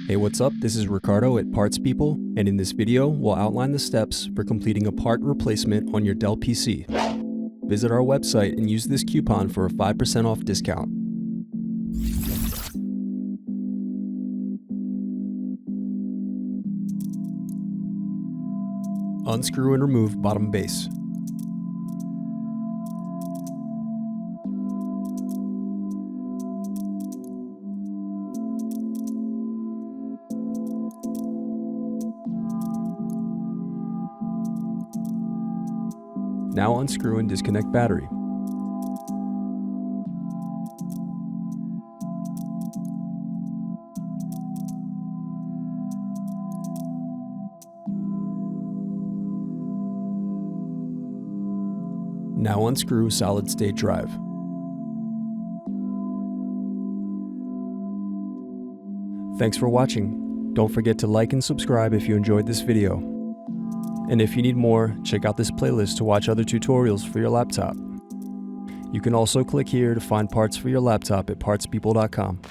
Hey, what's up? This is Ricardo at Parts People, and in this video, we'll outline the steps for completing a part replacement on your Dell PC. Visit our website and use this coupon for a 5% off discount. Unscrew and remove bottom base. Now unscrew and disconnect battery. Now unscrew solid state drive. Thanks for watching. Don't forget to like and subscribe if you enjoyed this video. And if you need more, check out this playlist to watch other tutorials for your laptop. You can also click here to find parts for your laptop at partspeople.com.